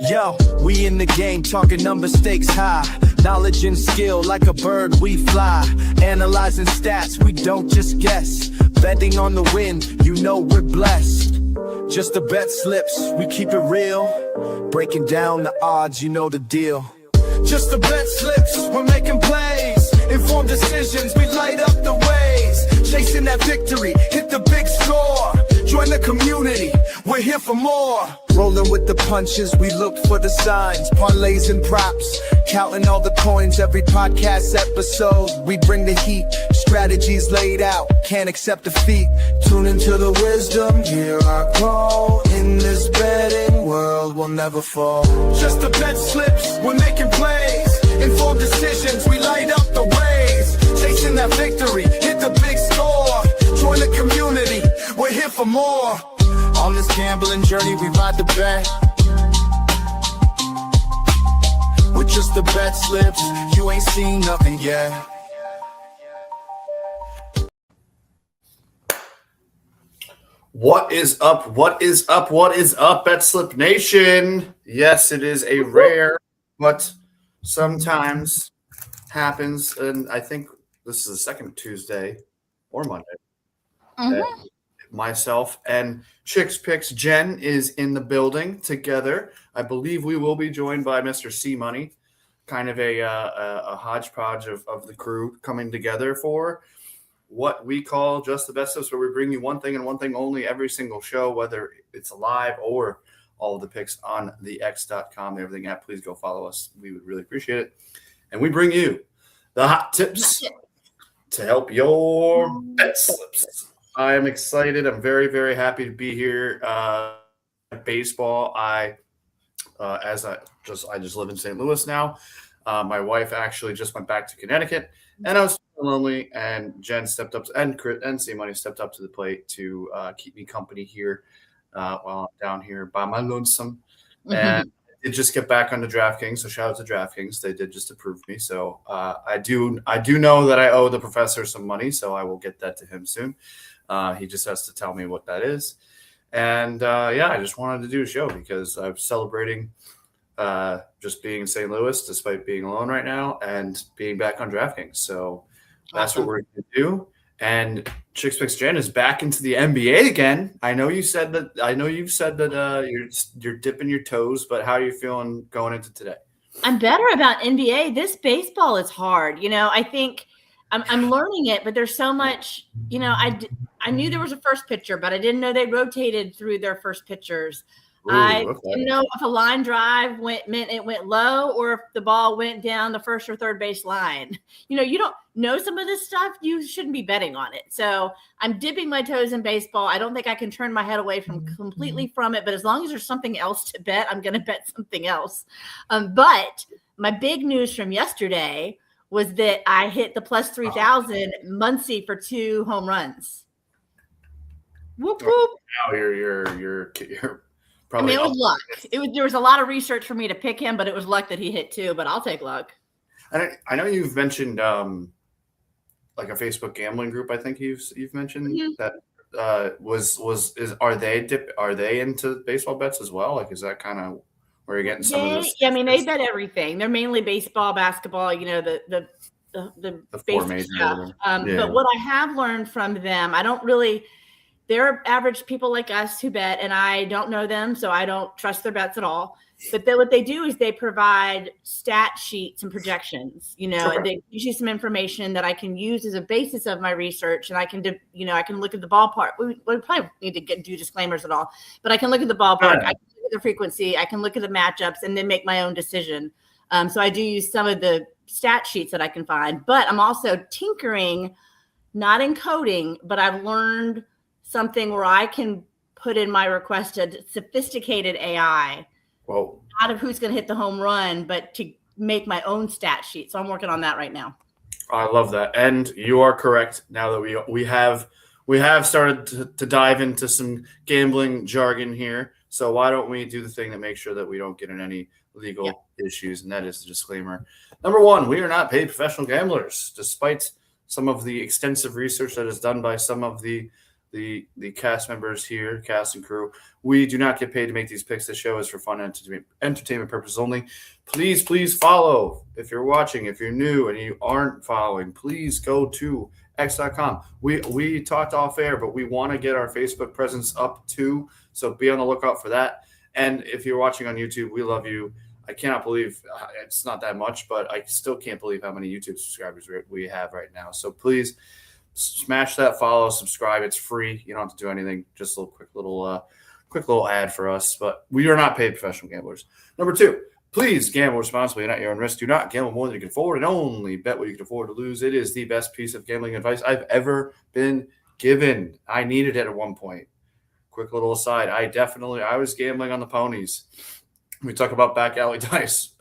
Yo, we in the game, talking number stakes high. Knowledge and skill, like a bird we fly. Analyzing stats, we don't just guess. Betting on the win, you know we're blessed. Just the bet slips, we keep it real. Breaking down the odds, you know the deal. Just the bet slips, we're making plays. Informed decisions, we light up the ways. Chasing that victory, hit the big score. Join the community, we're here for more. Rolling with the punches, we look for the signs. Parlays and props, counting all the coins. Every podcast episode, we bring the heat. Strategies laid out, can't accept defeat. Tune into the wisdom, hear our call. In this betting world, we'll never fall. Just the bet slips, we're making plays. Informed decisions, we light up the ways. Chasing that victory, hit the big score. Join the community, we're here for more. On this gambling journey, we ride the bet. With just the bet slips, you ain't seen nothing yet. What is up? What is up? What is up, BetSlip Nation? Yes, it is a rare, but sometimes happens, and I think this is the second Tuesday or Monday. Myself and Chicks Picks Jen is in the building together. I believe we will be joined by Mr. C Money, kind of a hodgepodge of the crew coming together for what we call Just the Best Tips, where we bring you one thing and one thing only every single show, whether it's live or all of the picks on the X.com, everything app. Please go follow us. We would really appreciate it. And we bring you the hot tips to help your bet slips. I am excited. I'm very, very happy to be here. Baseball. I just live in St. Louis now. My wife actually just went back to Connecticut, and I was lonely. And Jen stepped up, and C Money stepped up to the plate to keep me company here while I'm down here by my lonesome. Mm-hmm. And I did just get back onto DraftKings, so shout out to DraftKings. They did just approve me, so I do know that I owe the professor some money, so I will get that to him soon. He just has to tell me what that is. And, I just wanted to do a show because I'm celebrating just being in St. Louis despite being alone right now and being back on DraftKings. So that's what we're going to do. And Chicks Picks Jen is back into the NBA again. I know you've said that you're dipping your toes, but how are you feeling going into today? I'm better about NBA. This baseball is hard. I think I'm learning it, but there's so much, I knew there was a first pitcher, but I didn't know they rotated through their first pitchers. I didn't know if a line drive meant it went low or if the ball went down the first or third base line. You don't know some of this stuff. You shouldn't be betting on it. So I'm dipping my toes in baseball. I don't think I can turn my head away completely from it, but as long as there's something else to bet, I'm going to bet something else. But my big news from yesterday was that I hit the plus 3,000 Muncy for 2 home runs. Whoop whoop! Now you're probably. It was luck. There was a lot of research for me to pick him, but it was luck that he hit 2. But I'll take luck. I know you've mentioned like a Facebook gambling group. I think you've mentioned that are they into baseball bets as well? Like, is that kind of where you're getting some of this? Yeah, I mean, they bet everything. They're mainly baseball, basketball. The four major stuff. But what I have learned from them, they're average people like us who bet, and I don't know them, so I don't trust their bets at all. But what they do is they provide stat sheets and projections, and they give you some information that I can use as a basis of my research, and I can look at the ballpark. We probably need to do disclaimers at all, but I can look at the ballpark, I can look at the frequency, I can look at the matchups, and then make my own decision. So I do use some of the stat sheets that I can find, but I'm also tinkering, not in coding, but I've learned something where I can put in my requested sophisticated AI out of who's going to hit the home run, but to make my own stat sheet. So I'm working on that right now. I love that. And you are correct. Now that we have started to dive into some gambling jargon here. So why don't we do the thing that makes sure that we don't get in any legal issues? And that is the disclaimer. Number 1, we are not paid professional gamblers, despite some of the extensive research that is done by some of the the cast members here, cast and crew, we do not get paid to make these picks. The show is for fun and entertainment purposes only. Please follow. If you're watching, if you're new and you aren't following, please go to x.com. We talked off air, but we want to get our Facebook presence up too, so be on the lookout for that. And if you're watching on YouTube, we love you. I cannot believe it's not that much, but I still can't believe how many YouTube subscribers we have right now. So please smash that follow, subscribe. It's free. You don't have to do anything. Just a quick little ad for us. But we are not paid professional gamblers. Number 2, please gamble responsibly and at your own risk. Do not gamble more than you can afford, and only bet what you can afford to lose. It is the best piece of gambling advice I've ever been given. I needed it at one point. Quick little aside. I was gambling on the ponies. We talk about back alley dice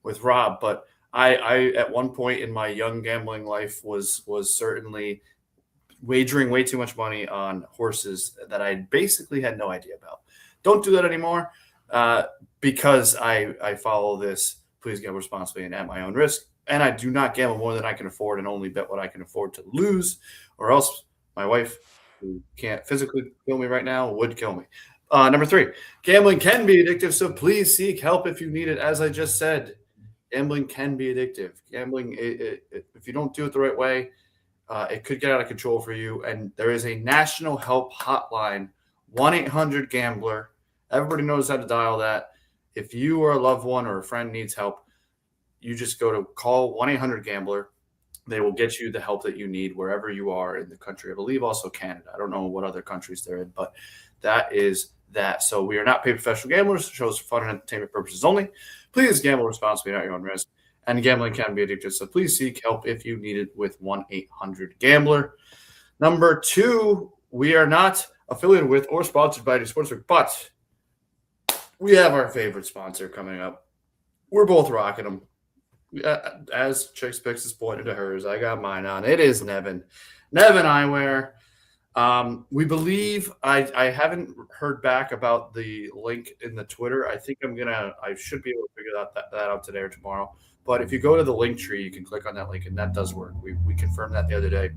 with Rob, but I at one point in my young gambling life was certainly wagering way too much money on horses that I basically had no idea about. Don't do that anymore because I follow this. Please gamble responsibly and at my own risk. And I do not gamble more than I can afford and only bet what I can afford to lose, or else my wife, who can't physically kill me right now, would kill me. Number 3, gambling can be addictive, so please seek help if you need it. As I just said, gambling can be addictive. Gambling, if you don't do it the right way, it could get out of control for you. And there is a national help hotline, 1-800-GAMBLER. Everybody knows how to dial that. If you or a loved one or a friend needs help, you just go to call 1-800-GAMBLER. They will get you the help that you need wherever you are in the country. I believe also Canada. I don't know what other countries they're in, but that is that. So we are not paid professional gamblers. Shows for fun and entertainment purposes only. Please gamble responsibly at your own risk. And gambling can be addictive, so please seek help if you need it with 1-800-GAMBLER. Number 2, we are not affiliated with or sponsored by any sportsbook, but we have our favorite sponsor coming up. We're both rocking them. As Chicks Picks is pointed to hers, I got mine on. It is Nevin Eyewear. We believe I haven't heard back about the link in the Twitter. I think I should be able to figure that out today or tomorrow. But if you go to the link tree, you can click on that link, and that does work. We confirmed that the other day.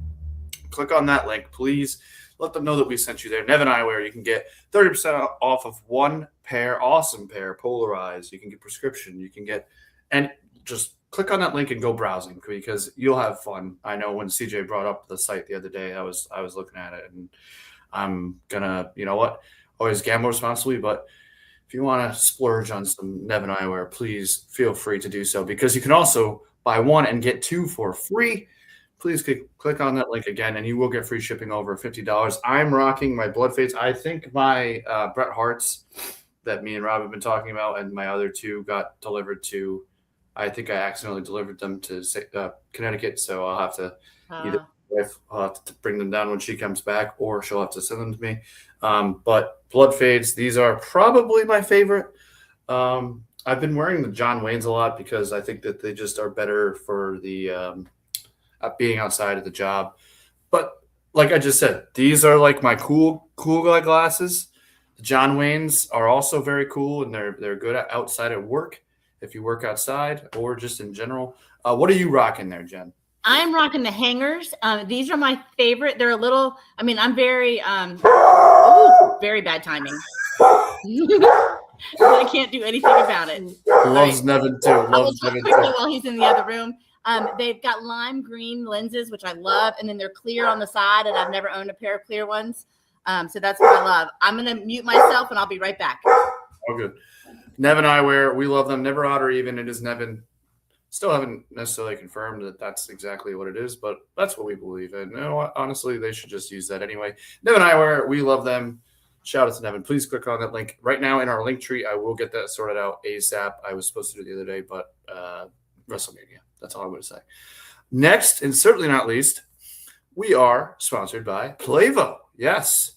Click on that link, please. Let them know that we sent you there. Nevin Eyewear, you can get 30% off of one pair, awesome pair, polarized. You can get prescription. You can get, and just click on that link and go browsing because you'll have fun. I know when CJ brought up the site the other day, I was looking at it, and I'm gonna, you know what, always gamble responsibly, but if you want to splurge on some Nevin Eyewear, please feel free to do so because you can also buy 1 and get 2 for free. Please click on that link again, and you will get free shipping over $50. I'm rocking my Blood Fates. I think my Bret Harts that me and Rob have been talking about and my other 2 got delivered to, I think I accidentally delivered them to Connecticut, so I'll have to either I'll have to bring them down when she comes back, or she'll have to send them to me. But Blood Fades, these are probably my favorite. I've been wearing the John Waynes a lot because I think that they just are better for the being outside of the job. But like I just said, these are like my cool guy glasses. The John Waynes are also very cool, and they're good outside at work if you work outside or just in general. What are you rocking there, Jen? I'm rocking the hangers. These are my favorite. They're a little, I'm very, very bad timing. I can't do anything about it. Loves Nevin too. Loves Nevin too. While he's in the other room. They've got lime green lenses, which I love. And then they're clear on the side. And I've never owned a pair of clear ones. So that's what I love. I'm going to mute myself and I'll be right back. Oh, good. Nevin Eyewear. We love them. Never odd or even. It is Nevin. Still haven't necessarily confirmed that that's exactly what it is, but that's what we believe in. No, honestly, they should just use that anyway. Nevin Eyewear, we love them. Shout out to Nevin. Please click on that link right now in our link tree. I will get that sorted out ASAP. I was supposed to do it the other day, but WrestleMania. That's all I'm going to say. Next, and certainly not least, we are sponsored by Playvo. Yes.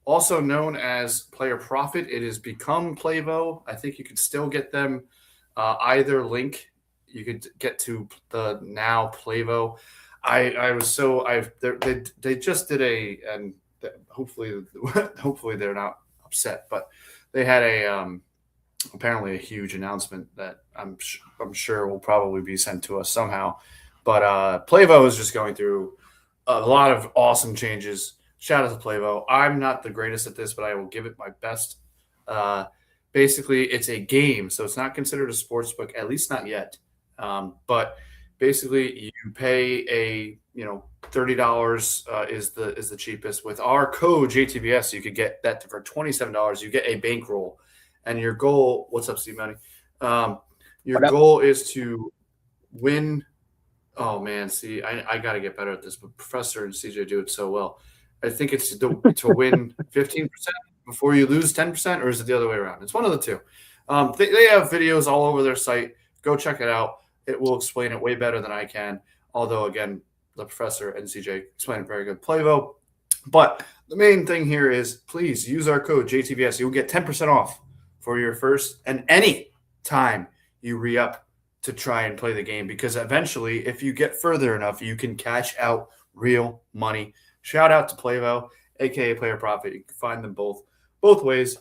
Also known as Player Profit. It has become Playvo. I think you can still get them either link. You could get to the now Playvo. They just did and hopefully they're not upset, but they had apparently a huge announcement that I'm sure will probably be sent to us somehow. But Playvo is just going through a lot of awesome changes. shout out to Playvo. I'm not the greatest at this, but I will give it my best. Basically, it's a game, so it's not considered a sports book, at least not yet. But basically, you pay $30 is the cheapest. With our code JTBS, you could get that for $27. You get a bankroll, and your goal. What's up, Steve Money? Your goal is to win. Oh man, see, I got to get better at this, but Professor and CJ do it so well. I think it's to win 15% before you lose 10%, or is it the other way around? It's one of the two. They have videos all over their site. Go check it out. It will explain it way better than I can. Although, again, the Professor and CJ explain it very good. Playvo. But the main thing here is please use our code JTBS. You'll get 10% off for your first and any time you re-up to try and play the game, because eventually, if you get further enough, you can cash out real money. Shout out to Playvo, aka Player Profit. You can find them both ways.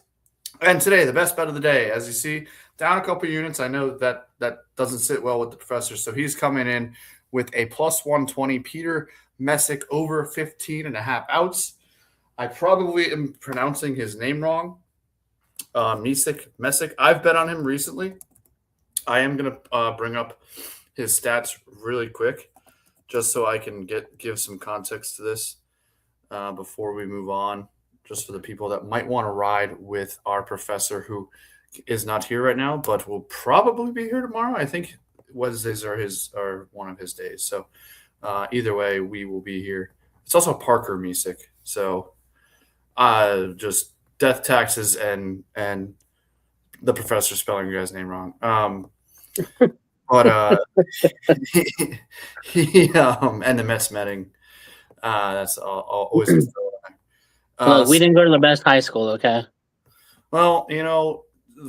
And today, the best bet of the day, as you see, down a couple units. I know that doesn't sit well with the Professor, so he's coming in with a plus 120 Peter Messick over 15.5 outs. I probably am pronouncing his name wrong. Messick. I've bet on him recently. I am going to bring up his stats really quick, just so I can give some context to this before we move on, just for the people that might want to ride with our Professor, who is not here right now, but will probably be here tomorrow. I think Wednesdays are one of his days. So either way, we will be here. It's also Parker Messick. So just death, taxes, and the Professor spelling your guys' name wrong. But he and the Mets meeting. That's always. Look, we didn't go to the best high school, okay? Well,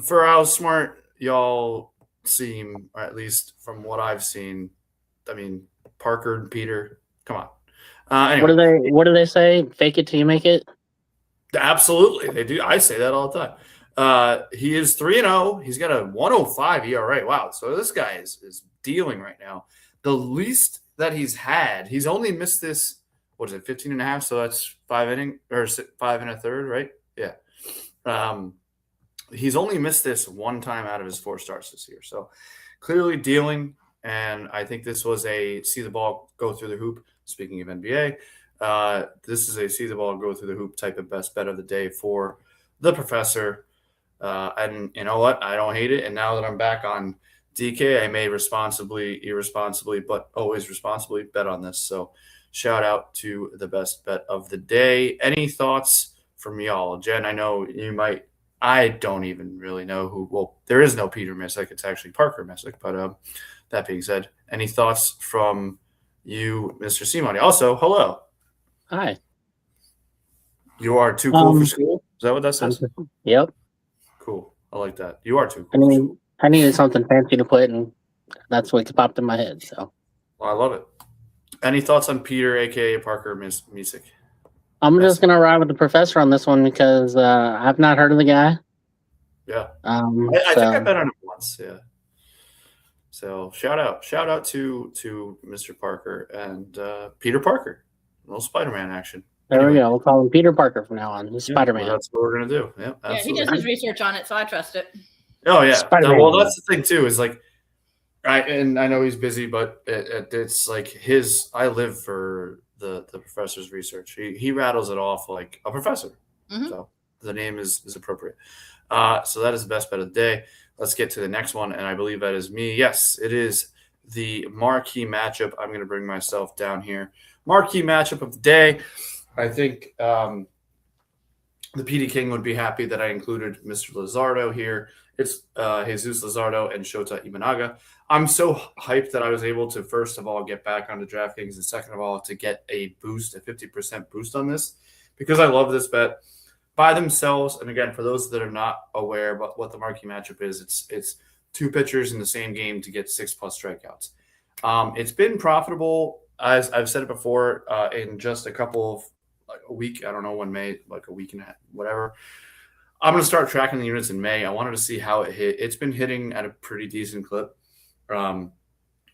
for how smart y'all seem, or at least from what I've seen, I mean, Parker and Peter, come on. Anyway. What do they say? Fake it till you make it? Absolutely, they do. I say that all the time. He is 3-0. He's got a 105 ERA. Wow. So this guy is dealing right now. The least that he's had, he's only missed this, 15.5? So that's 5 innings or 5 1/3, right? Yeah. He's only missed this one time out of his 4 starts this year. So clearly dealing. And I think this was a see the ball go through the hoop. Speaking of NBA, this is a see the ball go through the hoop type of best bet of the day for the Professor. And you know what? I don't hate it. And now that I'm back on DK, I may responsibly, irresponsibly, but always responsibly bet on this. So shout out to the best bet of the day. Any thoughts from y'all? Jen, I know you might. I don't even really know who. Well, there is no Peter Messick. It's actually Parker Messick. But that being said, any thoughts from you, Mr. Simoni? Also, hello. Hi. You are too cool for school? Is that what that says? Yep. Cool. I like that. You are too cool. I needed something fancy to put, and that's what popped in my head. So, well, I love it. Any thoughts on Peter, aka Parker Messick? I'm just gonna ride with the Professor on this one because I've not heard of the guy. Yeah, I think I bet on him once. Yeah. So shout out to Mr. Parker and Peter Parker. A little Spider-Man action. There we go. We'll call him Peter Parker from now on. Spider-Man. Well, that's what we're gonna do. Yeah, absolutely. Yeah, he does his research on it, so I trust it. Oh yeah. Spider-Man. Well, that's the thing too. Is like, I know he's busy, but it's like his. I live for the Professor's research. He rattles it off like a professor. Mm-hmm. So the name is appropriate. So that is the best bet of the day. Let's get to the next one, and I believe that is me. Yes, it is the marquee matchup. I'm going to bring myself down here. Marquee matchup of the day. I think the PD King would be happy that I included Mr. Luzardo here. It's Jesus Luzardo and Shota Imanaga. I'm so hyped that I was able to, first of all, get back onto DraftKings, and second of all, to get a 50% boost on this, because I love this bet by themselves. And again, for those that are not aware about what the marquee matchup is, it's 2 pitchers in the same game to get 6+ strikeouts. It's been profitable, as I've said it before, in just a couple of a week. I don't know when May, like a week and a half, whatever. I'm going to start tracking the units in May. I wanted to see how it hit. It's been hitting at a pretty decent clip.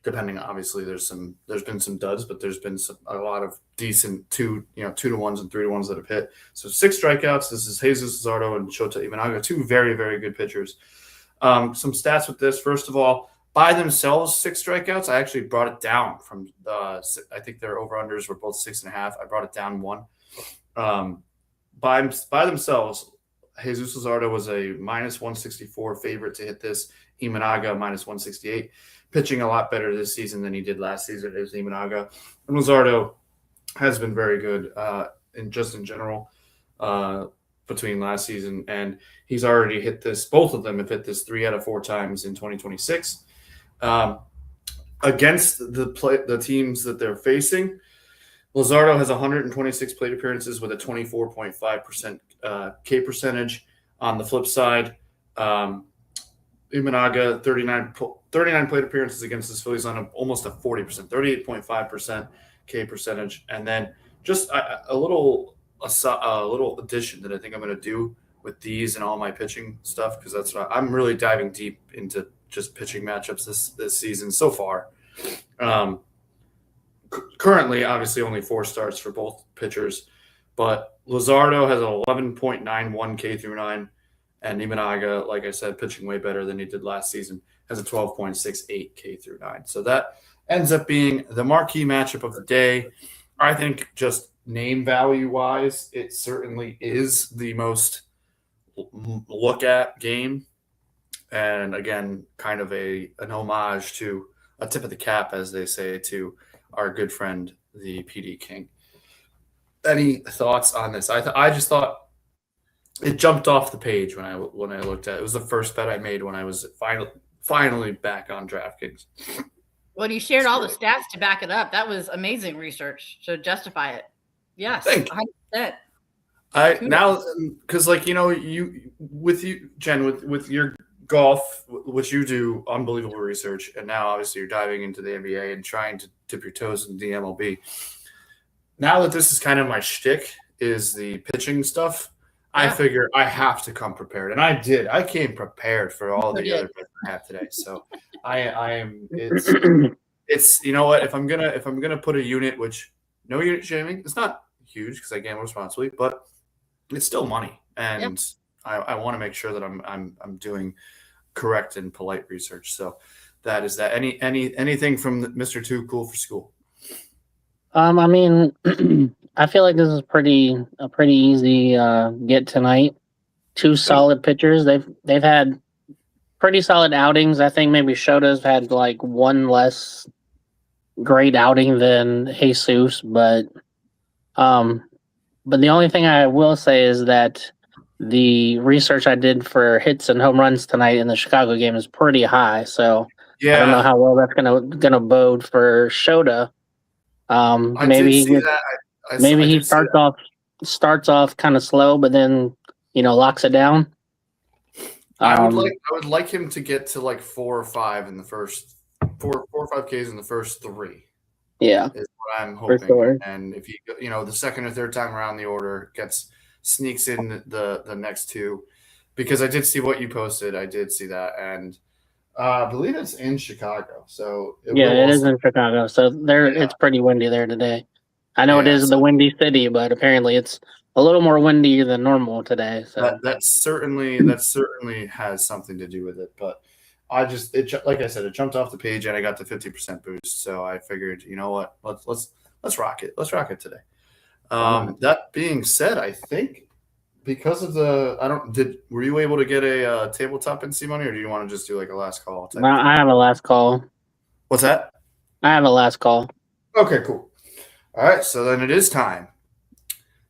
depending. Obviously, there's been some duds, but there's been a lot of decent 2-1s and 3-1s that have hit. So 6 strikeouts. This is Jesus Luzardo and Shota Imanaga, 2 very, very good pitchers. Some stats with this. First of all, by themselves, 6 strikeouts. I actually brought it down from I think their over-unders were both 6.5. I brought it down 1. By themselves, Jesus Luzardo was a minus 164 favorite to hit this. Imanaga minus 168. Pitching a lot better this season than he did last season is Imanaga. And Luzardo has been very good in general between last season. And he's already hit this. Both of them have hit this 3 out of 4 times in 2026. Against the teams that they're facing, Luzardo has 126 plate appearances with a 24.5% K percentage. On the flip side, Imanaga, 39 plate appearances against the Phillies on almost a 40%, 38.5% K percentage. And then just a little addition that I think I'm going to do with these and all my pitching stuff, because that's what I'm really diving deep into just pitching matchups this season so far. Currently, obviously, only 4 starts for both pitchers, but Luzardo has an 11.91 K through 9, and Imanaga, like I said, pitching way better than he did last season, has a 12.68 K through 9. So that ends up being the marquee matchup of the day. I think just name value wise, it certainly is the most look at game. And again, kind of an homage to a tip of the cap, as they say, to our good friend, the PD King. Any thoughts on this? I just thought it jumped off the page when I looked at it. It was the first bet I made when I was finally back on DraftKings. Well, you shared all the stats to back it up. That was amazing research to justify it. Yes, 100%. Now, because you Jen, with your golf, which you do unbelievable research, and now obviously you're diving into the NBA and trying to dip your toes in the MLB. Now that this is kind of my shtick, is the pitching stuff. Yeah. I figure I have to come prepared, and I did. I came prepared for all the other bets I have today. So I am. It's you know what? If I'm gonna put a unit, which no unit shaming, it's not huge because I gamble responsibly, but it's still money, and I want to make sure that I'm doing correct and polite research. So that is that. Anything from Mr. Too Cool for School? I mean, I feel like this is a pretty easy get tonight. 2 solid pitchers. They've had pretty solid outings. I think maybe Shota's had like 1 less great outing than Jesus, but the only thing I will say is that the research I did for hits and home runs tonight in the Chicago game is pretty high. So I don't know how well that's gonna bode for Shota. Maybe he starts off kind of slow, but then locks it down. I would like him to get to like 4 or 5 in the first 4 or 5 Ks in the first 3. Yeah, is what I'm hoping. Sure. And if he, the second or third time around the order sneaks in the next 2, because I did see what you posted. I did see that, and I believe it's in Chicago. So it is in Chicago. So it's pretty windy there today. I know it is the windy city, but apparently it's a little more windy than normal today. So that certainly has something to do with it. But like I said, it jumped off the page and I got the 50% boost. So I figured, you know what, let's rock it. Let's rock it today. That being said, I think because of were you able to get a tabletop NC money, or do you want to just do like a last call? I have a last call. What's that? I have a last call. Okay, cool. All right, so then it is time.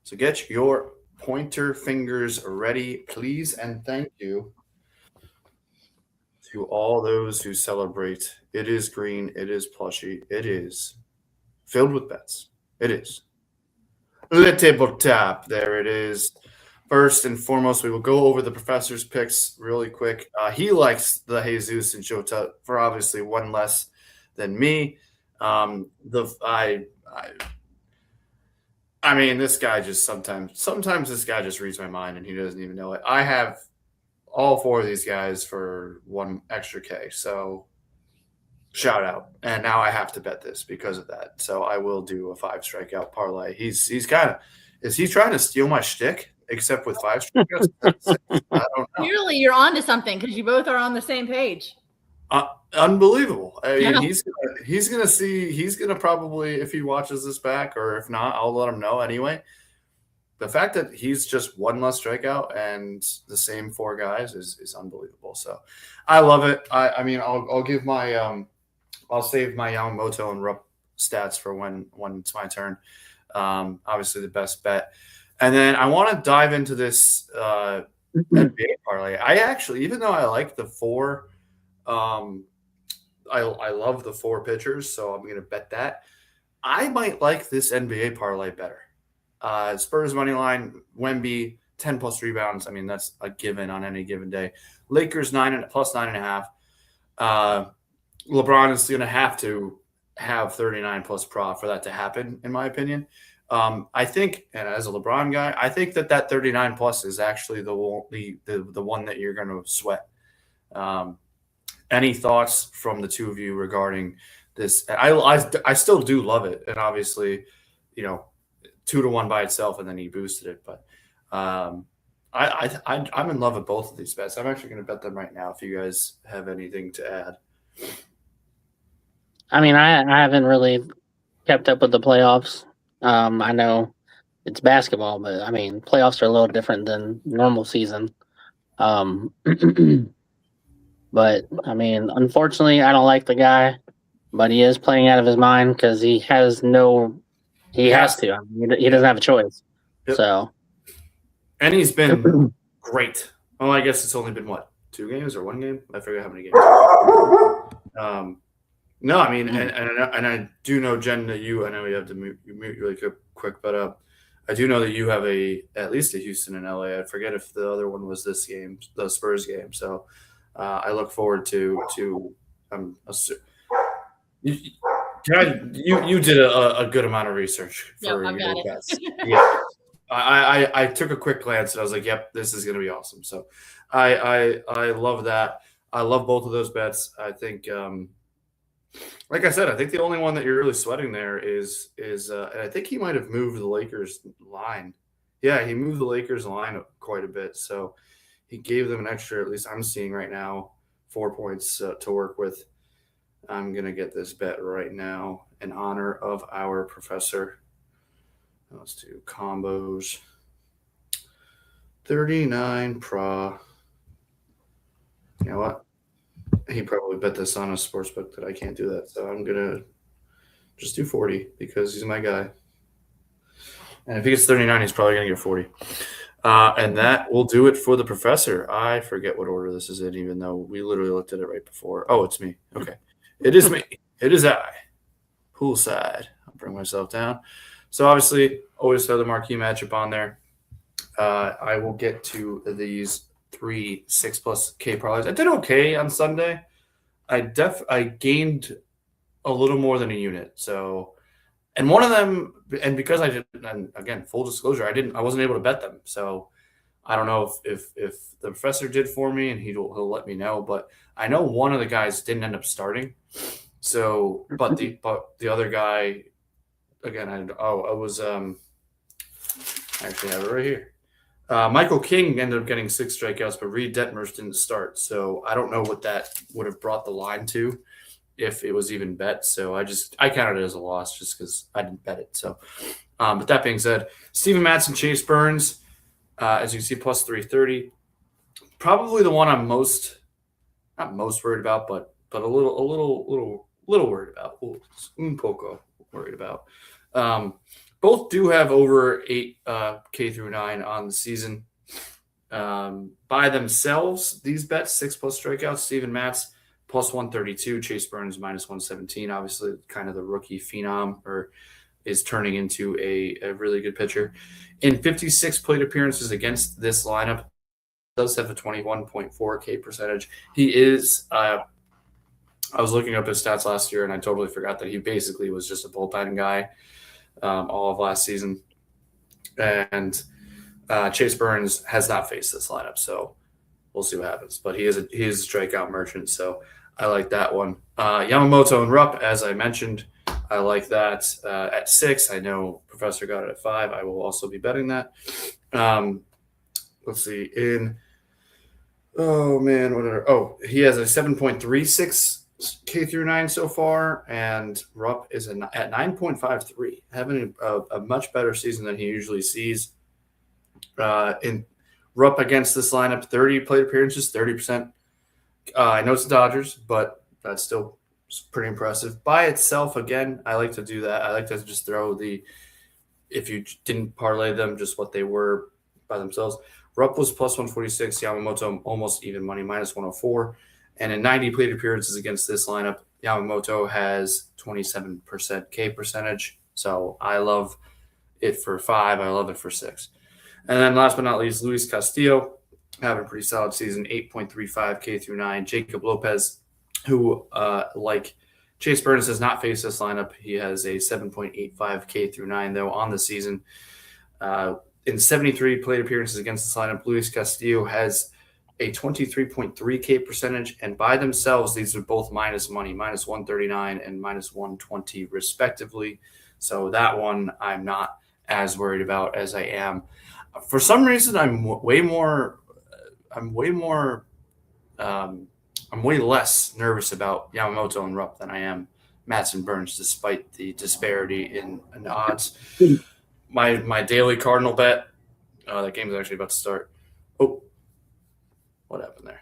So get your pointer fingers ready, please, and thank you to all those who celebrate. It is green. It is plushy. It is filled with bets. It is. The tabletop. There it is. First and foremost, we will go over the professor's picks really quick. He likes the Jesus and Shota for obviously 1 less than me. I mean, this guy just sometimes this guy just reads my mind and he doesn't even know it. I have all 4 of these guys for 1 extra K. So shout out. And now I have to bet this because of that. So I will do a 5 strikeout parlay. He's kind of is he trying to steal my shtick? Except with 5 strikeouts, I don't know. Clearly, you're onto something because you both are on the same page. Unbelievable. I mean, he's gonna probably, if he watches this back, or if not, I'll let him know anyway. The fact that he's just one less strikeout and the same 4 guys is unbelievable. So I love it. I mean, I'll give my I'll save my Yamamoto and Rupp stats for when it's my turn. Obviously the best bet. And then I want to dive into this NBA parlay. I actually, even though I like the 4, I love the 4 pitchers, so I'm going to bet that. I might like this NBA parlay better. Spurs money line, Wemby 10 plus rebounds. I mean, that's a given on any given day. Lakers plus 9.5. LeBron is going to have 39 plus for that to happen, in my opinion. I think, and as a LeBron guy, I think that 39 plus is actually the one that you're going to sweat. Any thoughts from the two of you regarding this? I still do love it, and obviously, 2-1 by itself, and then he boosted it. But I'm in love with both of these bets. I'm actually going to bet them right now. If you guys have anything to add. I mean, I haven't really kept up with the playoffs. I know it's basketball, but I mean, playoffs are a little different than normal season. But I mean, unfortunately, I don't like the guy, but he is playing out of his mind because he has to. I mean, he doesn't have a choice. Yep. So, and he's been great. Oh, I guess it's only been 2 games or 1 game? I forget how many games. No, I mean, and I do know, Jen, that I know you have to mute really quick, but I do know that you have at least a Houston and LA. I forget if the other one was this game, the Spurs game. So I look forward to you did a good amount of research for your bets. Yeah. I took a quick glance and I was like, yep, this is going to be awesome. So I love that. I love both of those bets. I think, like I said, I think the only one that you're really sweating there is and I think he might have moved the Lakers line. Yeah, he moved the Lakers line up quite a bit. So he gave them an extra, at least I'm seeing right now, 4 points to work with. I'm going to get this bet right now in honor of our professor. Let's do combos. 39 pro. You know what? He probably bet this on a sportsbook that I can't do that. So I'm going to just do 40 because he's my guy. And if he gets 39, he's probably going to get 40. And that will do it for the professor. I forget what order this is in, even though we literally looked at it right before. Oh, it's me. Okay. It is me. It is I. Poolside. I'll bring myself down. So obviously, always throw the marquee matchup on there. I will get to these 3 6+ K parlays. I did okay on Sunday. I gained a little more than a unit. So, and one of them, and because I didn't, and again, full disclosure, I wasn't able to bet them. So I don't know if the professor did for me, and he'll let me know. But I know one of the guys didn't end up starting. So, but the other guy, again, I actually have it right here. Michael King ended up getting 6 strikeouts, but Reed Detmers didn't start. So I don't know what that would have brought the line to if it was even bet. So I counted it as a loss just because I didn't bet it. So, but that being said, Steven Matz and Chase Burns, as you can see, plus 330. Probably the one I'm not most worried about, but a little worried about. Un poco worried about. Both do have over 8 K through 9 on the season. By themselves, these bets, 6+ strikeouts, Steven Matz plus 132, Chase Burns minus 117. Obviously, kind of the rookie phenom is turning into a really good pitcher. In 56 plate appearances against this lineup, does have a 21.4 K percentage. He is I was looking up his stats last year, and I totally forgot that he basically was just a bullpen guy all of last season. And Chase Burns has not faced this lineup, so we'll see what happens. But he is a strikeout merchant, so I like that one. Yamamoto and Rupp, as I mentioned, I like that at 6. I know Professor got it at 5. I will also be betting that. Let's see. He has a 7.36 K through 9 so far, and Rupp is at 9.53, having a much better season than he usually sees. In Rupp against this lineup, 30 plate appearances, 30%. I know it's the Dodgers, but that's still pretty impressive. By itself, again, I like to do that. I like to just throw if you didn't parlay them, just what they were by themselves. Rupp was plus 146, Yamamoto almost even money, minus 104. And in 90 plate appearances against this lineup, Yamamoto has 27% K percentage. So I love it for 5. I love it for 6. And then last but not least, Luis Castillo, having a pretty solid season, 8.35 K through 9. Jacob Lopez, who, like Chase Burns, has not faced this lineup. He has a 7.85 K through 9, though, on the season. In 73 plate appearances against this lineup, Luis Castillo has a 23.3 K percentage, and by themselves, these are both minus money, minus 139 and minus 120, respectively. So that one I'm not as worried about as I am. For some reason, I'm way less nervous about Yamamoto and Rupp than I am Matson Burns, despite the disparity in odds. My daily Cardinal bet. That game is actually about to start. Oh, what happened there?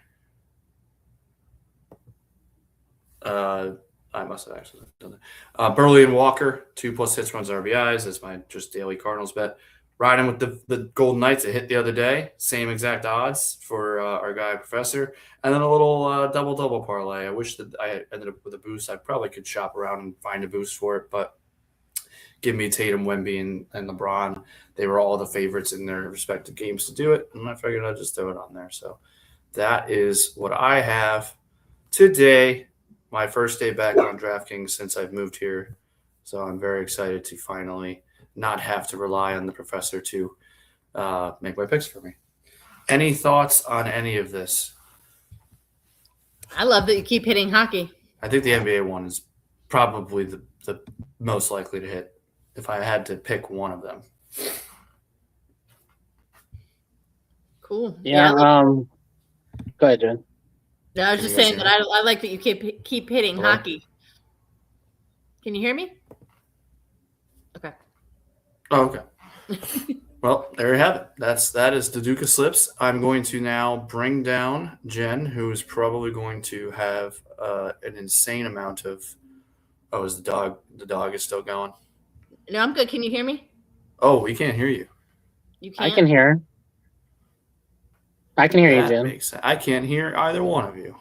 I must have actually done that. Burley and Walker, 2+ hits, runs, RBIs. That's my just daily Cardinals bet. Riding with the Golden Knights that hit the other day. Same exact odds for our guy, Professor. And then a little double-double parlay. I wish that I ended up with a boost. I probably could shop around and find a boost for it, but give me Tatum, Wemby, and LeBron. They were all the favorites in their respective games to do it, and I figured I'd just throw it on there. So that is what I have today, my first day back on DraftKings since I've moved here. So I'm very excited to finally not have to rely on the Professor to make my picks for me. Any thoughts on any of this? I love that you keep hitting hockey. I think the NBA one is probably the most likely to hit if I had to pick one of them. Cool. Yeah. Go ahead, Jen. No, I was just saying that I like that you keep hitting hockey. Can you hear me? Okay. Oh, okay. Well, there you have it. That is the Duke of Slips. I'm going to now bring down Jen, who is probably going to have an insane amount of. Oh, is the dog is still going? No, I'm good. Can you hear me? Oh, we can't hear you. You can't? I can hear. I can hear you, Jen. Makes sense. I can't hear either one of you.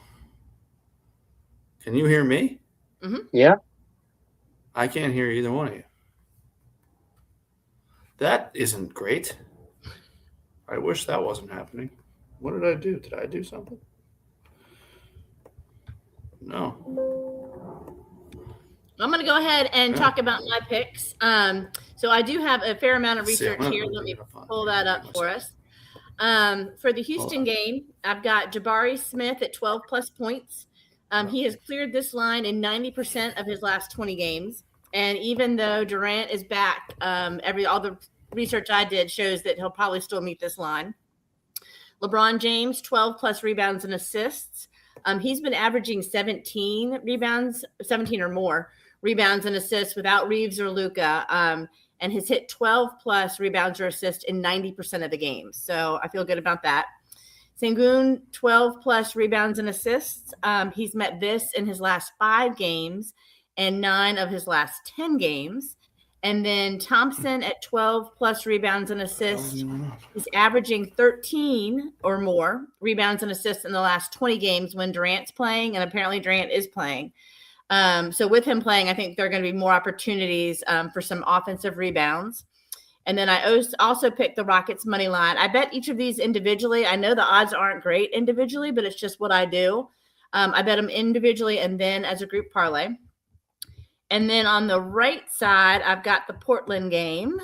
Can you hear me? Mm-hmm. Yeah. I can't hear either one of you. That isn't great. I wish that wasn't happening. What did I do? Did I do something? No. I'm going to go ahead and talk about my picks. So I do have a fair amount of research here. Let me pull that up for us. For the Houston game, I've got Jabari Smith at 12+ points. He has cleared this line in 90% of his last 20 games. And even though Durant is back, all the research I did shows that he'll probably still meet this line. LeBron James, 12+ rebounds and assists. He's been averaging 17 or more rebounds and assists without Reeves or Luka, and has hit 12+ rebounds or assists in 90% of the games. So I feel good about that. Sengun, 12+ rebounds and assists. He's met this in his last 5 games and 9 of his last 10 games. And then Thompson at 12+ rebounds and assists. He's averaging 13 or more rebounds and assists in the last 20 games when Durant's playing, and apparently Durant is playing. So with him playing, I think there are going to be more opportunities for some offensive rebounds. And then I also picked the Rockets money line. I bet each of these individually. I know the odds aren't great individually, but it's just what I do. I bet them individually and then as a group parlay. And then on the right side, I've got the Portland game.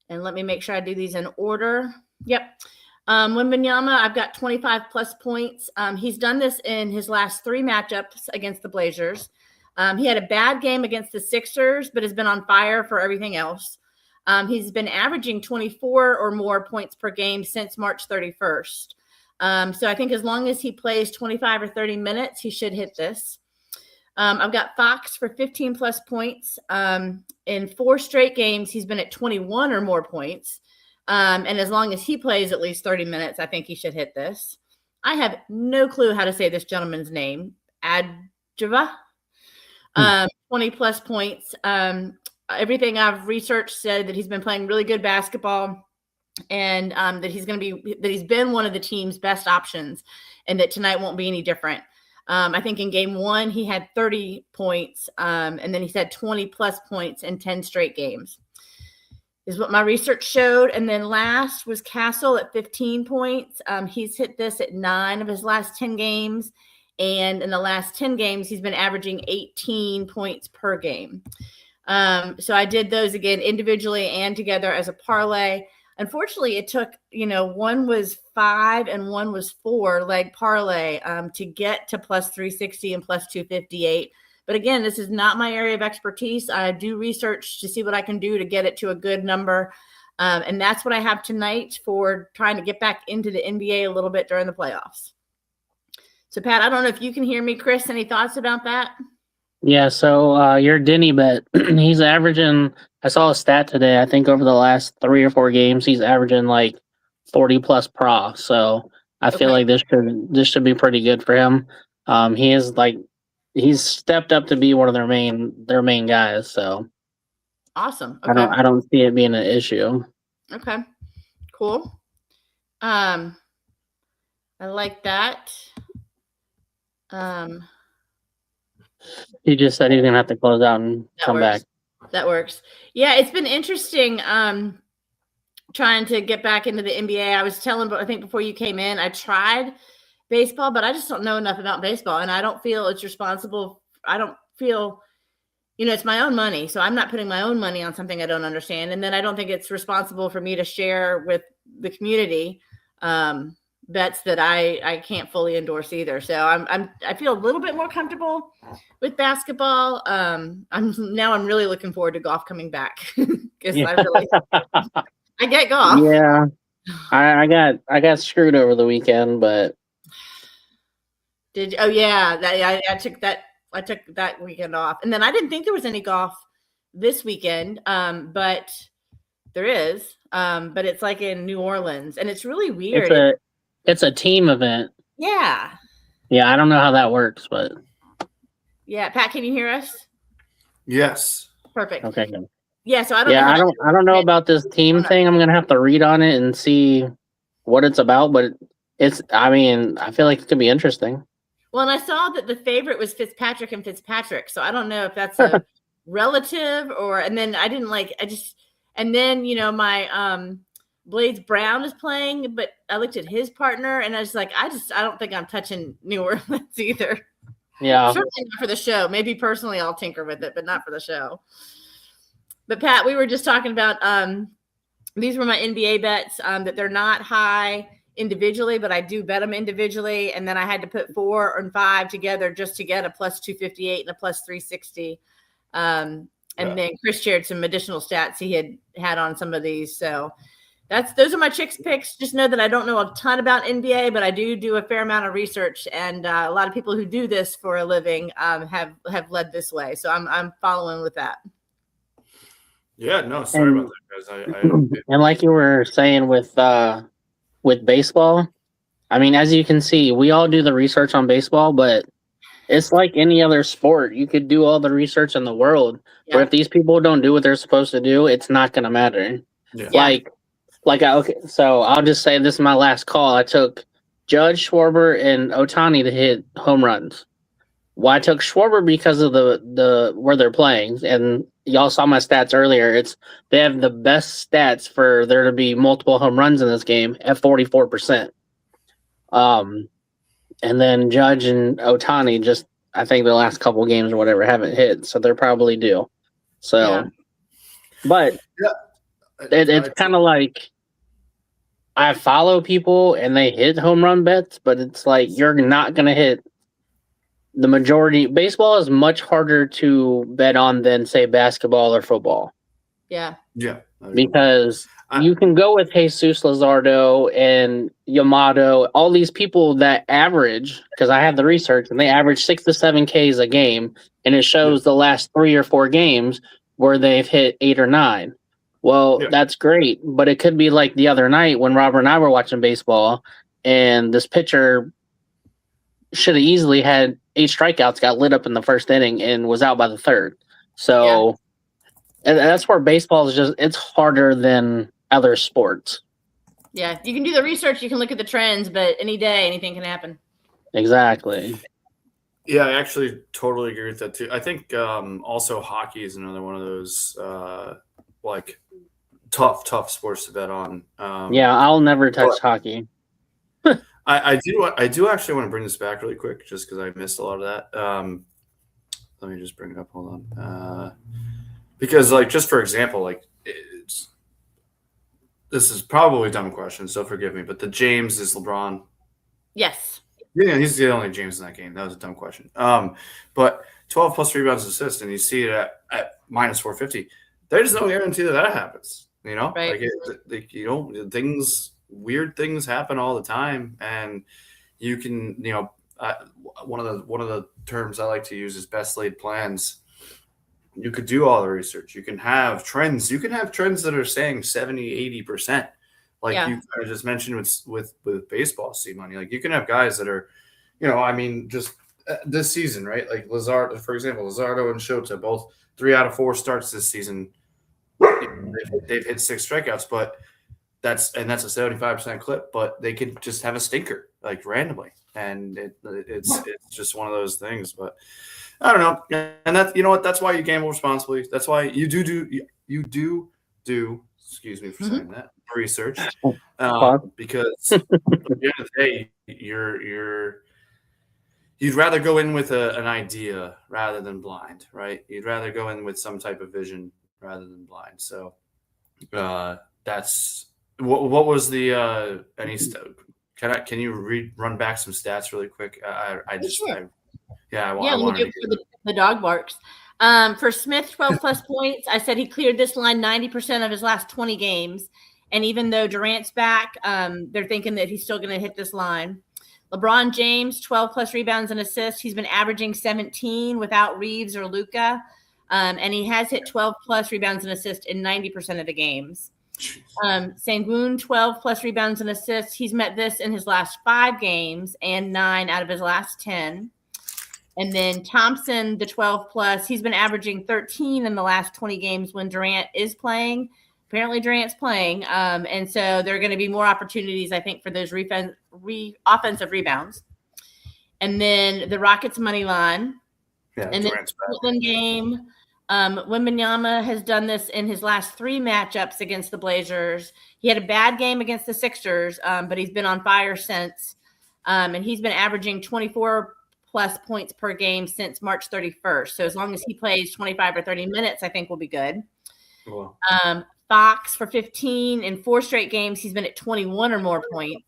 And let me make sure I do these in order. Yep. Wembanyama, I've got 25 plus points. He's done this in his last 3 matchups against the Blazers. He had a bad game against the Sixers, but has been on fire for everything else. He's been averaging 24 or more points per game since March 31st. So I think as long as he plays 25 or 30 minutes, he should hit this. I've got Fox for 15 plus points. In 4 straight games, he's been at 21 or more points. And as long as he plays at least 30 minutes, I think he should hit this. I have no clue how to say this gentleman's name. Adjava. 20 plus points. Everything I've researched said that he's been playing really good basketball, and that he's been one of the team's best options, and that tonight won't be any different. I think in game 1 he had 30 points, and then he's had 20 plus points in 10 straight games, is what my research showed. And then last was Castle at 15 points. He's hit this at 9 of his last 10 games. And in the last 10 games, he's been averaging 18 points per game. So I did those again individually and together as a parlay. Unfortunately, it took, one was 5 and one was 4 leg parlay to get to plus 360 and plus 258. But again, this is not my area of expertise. I do research to see what I can do to get it to a good number. And that's what I have tonight for trying to get back into the NBA a little bit during the playoffs. So, Pat, I don't know if you can hear me. Chris, any thoughts about that? Yeah, so your Denny bet, he's averaging, I saw a stat today, I think over the last 3 or 4 games, he's averaging like 40 plus pro. So I feel like this should be pretty good for him. He's stepped up to be one of their main guys. So awesome. Okay. I don't see it being an issue. Okay, cool. I like that. He just said he's gonna have to close out and come back. That works. Yeah, it's been interesting trying to get back into the NBA. I was telling, but I think before you came in, I tried baseball, but I just don't know enough about baseball, and I don't feel it's responsible. I don't feel, it's my own money, so I'm not putting my own money on something I don't understand, and then I don't think it's responsible for me to share with the community bets that I can't fully endorse either. So I feel a little bit more comfortable with basketball. I'm really looking forward to golf coming back because I get golf. Yeah, I got screwed over the weekend, but did you? Oh yeah, I took that weekend off, and then I didn't think there was any golf this weekend, but there is. But it's like in New Orleans, and it's really weird. It's a team event. Yeah. Yeah, I don't know how that works, but yeah, Pat, can you hear us? Yes. Perfect. Okay, good. Yeah, so I don't. Yeah, I don't know about this team thing. I'm gonna have to read on it and see what it's about, but I feel like it could be interesting. Well, and I saw that the favorite was Fitzpatrick and Fitzpatrick, so I don't know if that's a relative and then and then my Blades Brown is playing, but I looked at his partner and I was like, I don't think I'm touching New Orleans either. Yeah. Certainly not for the show. Maybe personally I'll tinker with it, but not for the show. But Pat, we were just talking about these were my NBA bets, that they're not high individually, but I do bet them individually. And then I had to put 4 and 5 together just to get a plus 258 and a plus 360. And then Chris shared some additional stats he had on some of these. So those are my chicks picks. Just know that I don't know a ton about NBA, but I do a fair amount of research, and a lot of people who do this for a living have led this way. So I'm following with that. Yeah, no, sorry about that, guys. And like you were saying with baseball, I mean, as you can see, we all do the research on baseball, but it's like any other sport. You could do all the research in the world, but if these people don't do what they're supposed to do, it's not going to matter. Yeah. So I'll just say this is my last call. I took Judge, Schwarber, and Ohtani to hit home runs. Well, I took Schwarber because of the where they're playing, and y'all saw my stats earlier. They have the best stats for there to be multiple home runs in this game at 44%. And then Judge and Ohtani I think the last couple games or whatever haven't hit, so they're probably due. So, but it's kind of like I follow people and they hit home run bets, but it's like you're not going to hit the majority. Baseball is much harder to bet on than, say, basketball or football. Yeah. Yeah. Because you can go with Jesus Luzardo and Yamato, all these people that average, because I have the research, and they average 6 to 7 Ks a game, and it shows the last 3 or 4 games where they've hit 8 or 9. Well, that's great, but it could be like the other night when Robert and I were watching baseball, and this pitcher should have easily had 8 strikeouts, got lit up in the first inning, and was out by the third. So, and that's where baseball is it's harder than other sports. Yeah, you can do the research, you can look at the trends, but any day, anything can happen. Exactly. Yeah, I actually totally agree with that too. I think also hockey is another one of those like tough sports to bet on. Yeah, I'll never touch hockey. I do actually want to bring this back really quick, just because I missed a lot of that. Let me just bring it up. Hold on, because like just for example, like this is probably a dumb question, so forgive me. But the James is LeBron. Yes. Yeah, he's the only James in that game. That was a dumb question. But 12 plus rebounds and assists, and you see it at minus 450. There's no guarantee that happens. You know, right. like weird things happen all the time, and you can, one of the terms I like to use is best laid plans. You could do all the research. You can have trends. You can have trends that are saying 70, 80%. Like you kind of just mentioned with baseball, C-Money. Like you can have guys that are, just this season, right? Like Luzardo, for example, Luzardo and Shota, both 3 out of 4 starts this season. They've hit 6 strikeouts, but that's a 75% clip. But they could just have a stinker like randomly, and it's just one of those things. But I don't know, and that's why you gamble responsibly. That's why you do. Excuse me for saying that. Research, because at the end of the day, you'd rather go in with an idea rather than blind, right? You'd rather go in with some type of vision rather than blind. So that's what was the any. Can you run back some stats really quick? I wanted to for the dog barks. For Smith, 12 plus points. I said he cleared this line 90% of his last 20 games. And even though Durant's back, they're thinking that he's still going to hit this line. LeBron James, 12 plus rebounds and assists. He's been averaging 17 without Reeves or Luka. And he has hit 12 plus rebounds and assists in 90% of the games. Sengun, 12 plus rebounds and assists. He's met this in his last 5 games and 9 out of his last 10. And then Thompson, the 12 plus, he's been averaging 13 in the last 20 games when Durant is playing. Apparently Durant's playing. And so there are going to be more opportunities, I think, for those offensive rebounds. And then the Rockets money line. Yeah, and then the Portland game. Wembanyama has done this in his last 3 matchups against the Blazers. He had a bad game against the Sixers, but he's been on fire since. And he's been averaging 24 plus points per game since March 31st. So as long as he plays 25 or 30 minutes, I think we'll be good. Wow. Fox for 15 in 4 straight games. He's been at 21 or more points.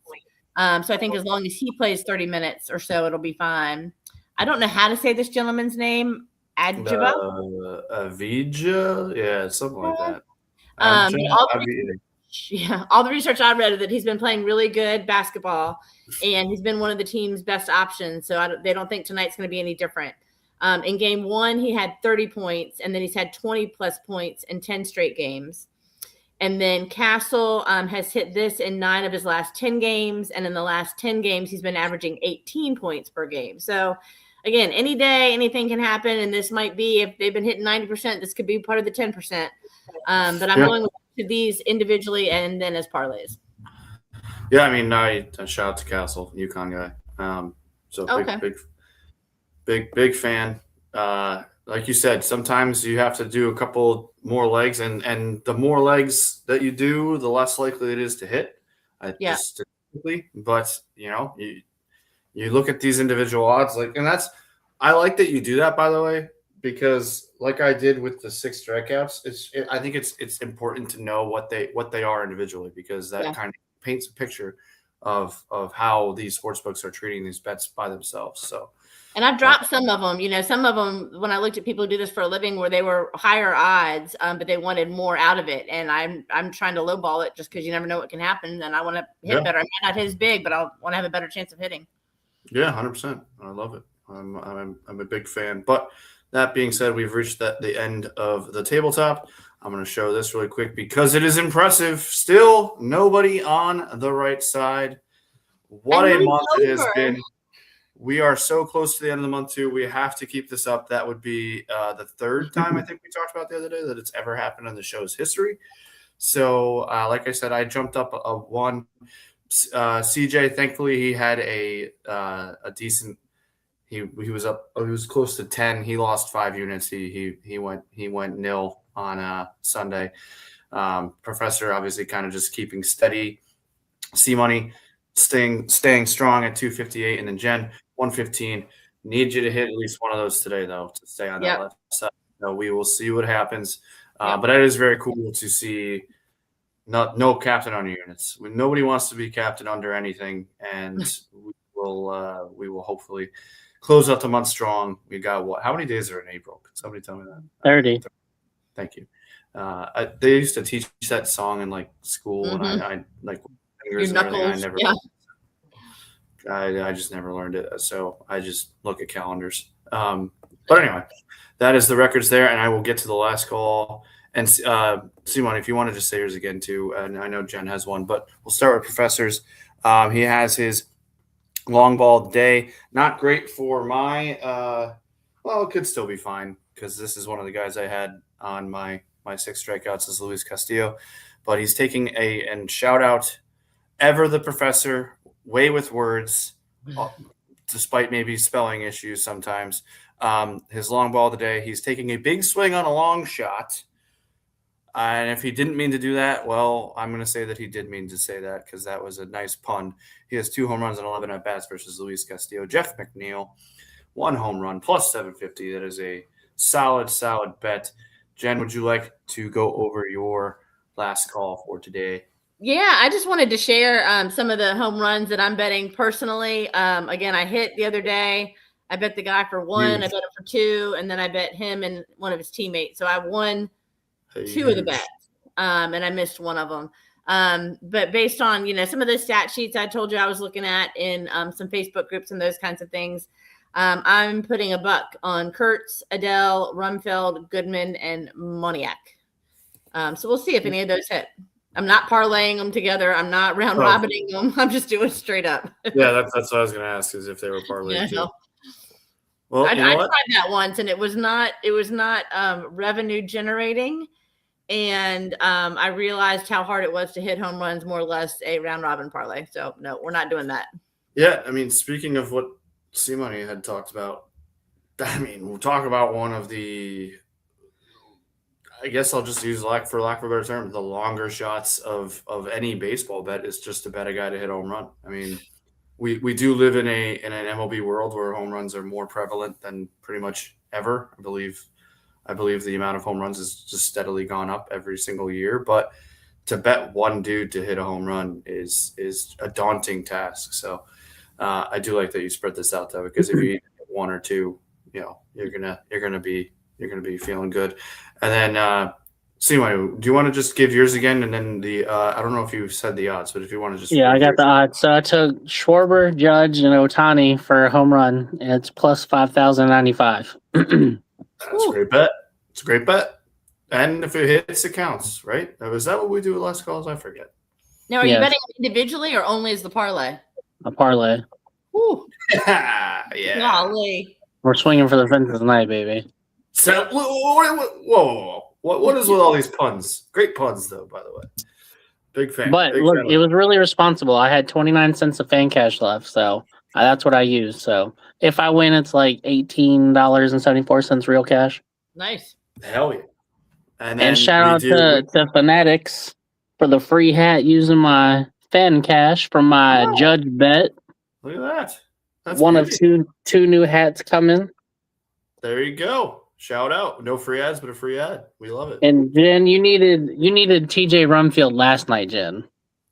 So I think as long as he plays 30 minutes or so, it'll be fine. I don't know how to say this gentleman's name. Avdija? Avdija? Yeah, something like that. All the research I read is that he's been playing really good basketball, and he's been one of the team's best options. So they don't think tonight's going to be any different. In game 1, he had 30 points, and then he's had 20 plus points in 10 straight games. And then Castle has hit this in 9 of his last 10 games, and in the last 10 games, he's been averaging 18 points per game. So again, any day, anything can happen, and this might be, if they've been hitting 90%, this could be part of the 10%. But I'm going to these individually and then as parlays. Yeah, I mean, I shout out to Castle, UConn guy. Big fan. Like you said, sometimes you have to do a couple more legs, and the more legs that you do, the less likely it is to hit. Statistically, but you look at these individual odds, I like that you do that, by the way, because like I did with the 6 strikeouts, I think it's important to know what they are individually, because that kind of paints a picture of how these sports books are treating these bets by themselves. So, and I've dropped some of them. Some of them when I looked at people who do this for a living, where they were higher odds, but they wanted more out of it. And I'm trying to lowball it just because you never know what can happen. And I want to hit better. I might not hit as big, but I want to have a better chance of hitting. Yeah, 100%. I love it. I'm a big fan. But that being said, we've reached the end of the tabletop. I'm going to show this really quick because it is impressive. Still nobody on the right side. What a month it has been. We are so close to the end of the month, too. We have to keep this up. That would be the third time I think we talked about the other day that it's ever happened in the show's history. So, like I said, I jumped up a one. CJ, thankfully, he had a decent. He was up. He was close to 10. He lost 5 units. He went nil on Sunday. Professor obviously kind of just keeping steady. C Money staying strong at 258, and then Jen 115. Need you to hit at least one of those today though to stay on that left side. So we will see what happens. But it is very cool to see. No captain on your units. Nobody wants to be captain under anything, and we will hopefully close out the month strong. We got what? How many days are in April? Can somebody tell me that? 30. Thank you. They used to teach that song in like school, and I like fingers and everything. I just never learned it, so I just look at calendars. But anyway, that is the records there, and I will get to the last call. And Simon, if you want to just say yours again too, and I know Jen has one, but we'll start with Professor's. He has his long ball day. Not great for my well, it could still be fine because this is one of the guys I had on my 6 strikeouts is Luis Castillo. But he's taking and shout out ever the Professor, way with words, despite maybe spelling issues sometimes. His long ball today, he's taking a big swing on a long shot. And if he didn't mean to do that, well, I'm going to say that he did mean to say that because that was a nice pun. He has 2 home runs and 11 at-bats versus Luis Castillo. Jeff McNeil, 1 home run, plus 750. That is a solid bet. Jen, would you like to go over your last call for today? Yeah, I just wanted to share some of the home runs that I'm betting personally. Again, I hit the other day. I bet the guy for 1, I bet him for 2, and then I bet him and one of his teammates. So I won 2 of the bets, and I missed one of them. But based on, some of the stat sheets I told you I was looking at in some Facebook groups and those kinds of things, I'm putting $1 on Kurtz, Adele, Rumfeld, Goodman, and Moniak. So we'll see if any of those hit. I'm not parlaying them together. I'm not round robining them. I'm just doing straight up. Yeah, that's what I was going to ask is if they were parlayed too. Well, I tried that once, and it was not revenue generating. And I realized how hard it was to hit home runs, more or less a round robin parlay. So no, we're not doing that. Yeah, I mean, speaking of what C-Money had talked about, we'll talk about one of the, I guess I'll just use for lack of a better term, the longer shots of any baseball bet is just to bet a guy to hit a home run. I mean, we do live in an MLB world where home runs are more prevalent than pretty much ever. I believe the amount of home runs has just steadily gone up every single year. But to bet one dude to hit a home run is a daunting task. So I do like that you spread this out though, because if you hit 1 or 2, you're gonna be feeling good. And then do you want to just give yours again? And then the I don't know if you said the odds, but if you want to just I got the odds. So I took Schwarber, Judge, and Ohtani for a home run. It's plus 5,095. That's a great bet. It's a great bet. And if it hits, it counts, right? Is that what we do with last calls? I forget. Now, are you betting individually or only as the parlay? A parlay. Woo. Yeah. Golly. We're swinging for the fences tonight, baby. So, whoa. What is with all these puns? Great puns, though, by the way. Big fan. But look, it was really responsible. I had 29 cents of fan cash left, so that's what I used. So if I win, it's like $18.74 real cash. Nice. Hell yeah. And shout out to Fanatics for the free hat using my fan cash from my Judge bet. Look at that. That's one of two new hats coming. There you go. Shout out. No free ads, but a free ad. We love it. And Jen, you needed TJ Rumfield last night, Jen.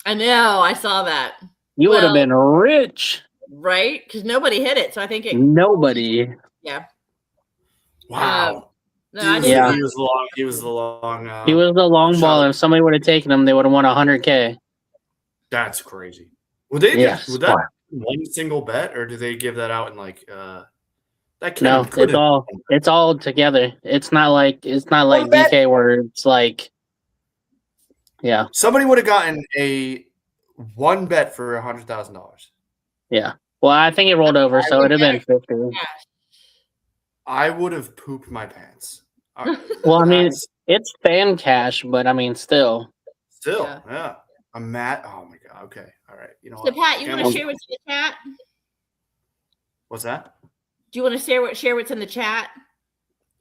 I know. I saw that. You would have been rich. Right? Because nobody hit it. So I think Nobody. Yeah. Wow. No, He was the long. He was the long ball. If somebody would have taken him, they would have won $100K. That's crazy. Would they? Yes. Would that one single bet, or do they give that out in like? That no, it's all together. It's not like DK where it's like. Yeah. Somebody would have gotten one bet for $100,000. Yeah. Well, I think it rolled over, so it would have been 50. I would have pooped my pants. Well, I mean, it's fan cash, but I mean, still. Yeah. I'm mad. Oh my god. Okay. All right. You know what? Pat, you want to share what's in the chat? What's that? Do you want to share what's in the chat?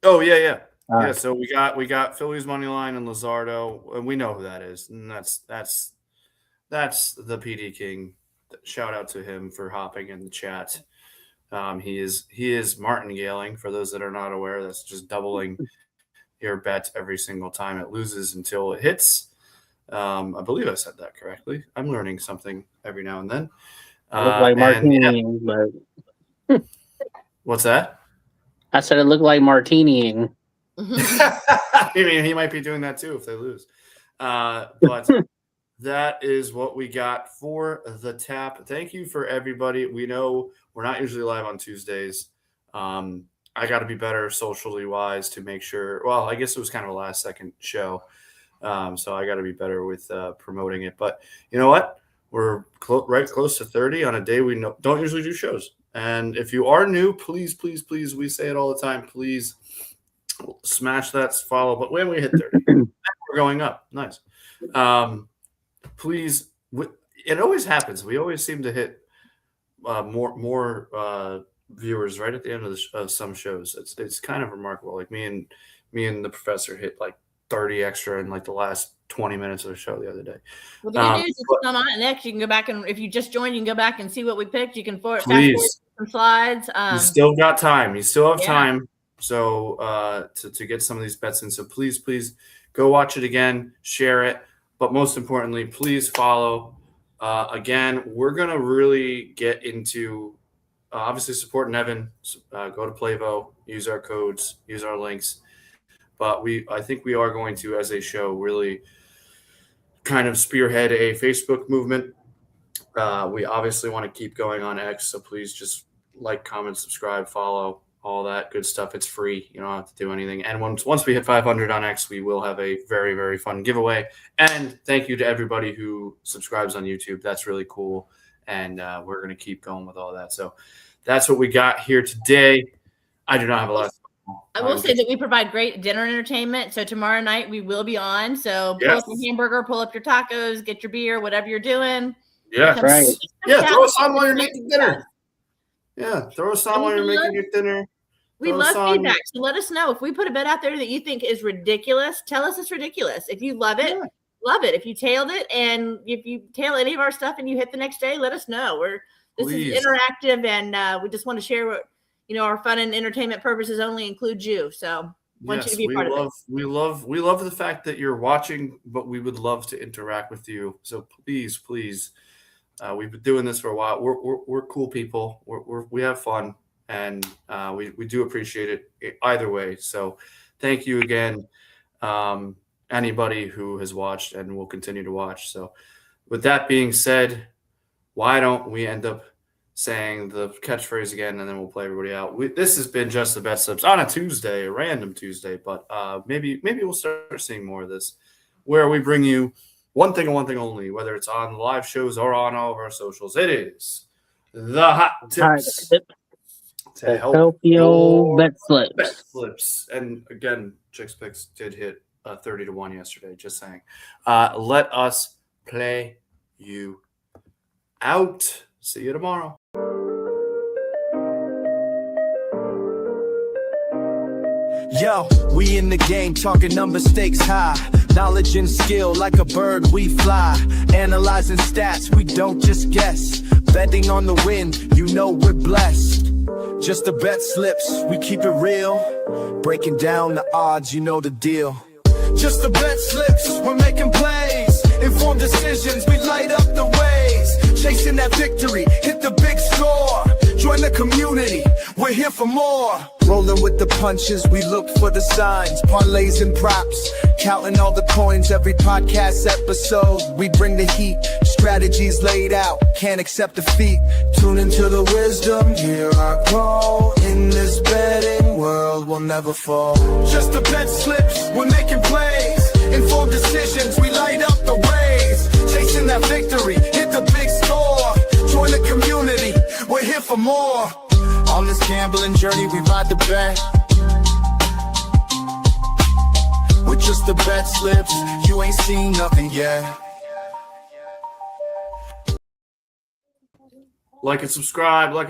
Oh yeah. Yeah. So we got Phillies money line and Luzardo, and we know who that is, and that's the PD King. Shout out to him for hopping in the chat. He is martingaling. For those that are not aware, that's just doubling your bet every single time it loses until it hits. I believe I said that correctly. I'm learning something every now and then. Look like martini, but what's that? I said it looked like martini. I mean, he might be doing that too if they lose. But that is what we got for the tap. Thank you for everybody. We know we're not usually live on Tuesdays. I got to be better socially wise to make sure. Well, I guess it was kind of a last second show. So I got to be better with promoting it. But you know what? We're right close to 30 on a day we don't usually do shows. And if you are new, please, we say it all the time, please smash that follow. But when we hit 30, we're going up. Nice. Please, it always happens. We always seem to hit more viewers right at the end of some shows. It's kind of remarkable. Like me and the professor hit like 30 extra in like the last 20 minutes of the show the other day. Well, the good news is it's on next. You can go back and if you just joined, you can go back and see what we picked. You can fast forward some slides. You still got time. You still have time. So to get some of these bets in. So please go watch it again, share it. But most importantly, please follow. Again, we're going to really get into obviously supporting Evan. Go to Playvo, use our codes, use our links. But I think we are going to, as a show, really kind of spearhead a Facebook movement. We obviously want to keep going on X, so please just like, comment, subscribe, follow, all that good stuff. It's free. You don't have to do anything. And once we hit 500 on X, we will have a very, very fun giveaway. And thank you to everybody who subscribes on YouTube. That's really cool. And we're going to keep going with all that. So that's what we got here today. I do not have a lot. I will say that we provide great dinner entertainment. So tomorrow night we will be on. So pull up your hamburger, pull up your tacos, get your beer, whatever you're doing. Yeah, right. Yeah, throw us on while you're making dinner. Yeah, throw us on while you're making your dinner. We love feedback. So let us know if we put a bet out there that you think is ridiculous. Tell us it's ridiculous. If you love it, love it. If you tailed it, and if you tail any of our stuff and you hit the next day, let us know. This is interactive, and we just want to share what. Our fun and entertainment purposes only include you. So want you to be a part of it. We love the fact that you're watching, but we would love to interact with you. So please, we've been doing this for a while. We're cool people. We have fun, and we do appreciate it either way. So thank you again, anybody who has watched and will continue to watch. So with that being said, why don't we end up saying the catchphrase again, and then we'll play everybody out. This has been just the BetSlips on a Tuesday, a random Tuesday, but maybe we'll start seeing more of this, where we bring you one thing and one thing only, whether it's on the live shows or on all of our socials. It is the hot tips to help your BetSlips. And again, Chicks Picks did hit 30-1 yesterday. Just saying. Let us play you out. See you tomorrow. Yo, we in the game, talking number stakes high. Knowledge and skill, like a bird we fly. Analyzing stats, we don't just guess. Betting on the win, we're blessed. Just the BetSlips, we keep it real. Breaking down the odds, the deal. Just the BetSlips, we're making plays. Informed decisions, we light up the ways. Chasing that victory, hit the big score. Join the community, we're here for more. Rolling with the punches, we look for the signs. Parlays and props, counting all the coins. Every podcast episode, we bring the heat. Strategies laid out, can't accept defeat. Tune into the wisdom, hear our call. In this betting world, we'll never fall. Just the bet slips, we're making plays. Informed decisions, we light up the ways. Chasing that victory, hit the big score. Join the community, we're here for more. On this gambling journey, we ride the bet. With just the bet slips, you ain't seen nothing yet. Like and subscribe.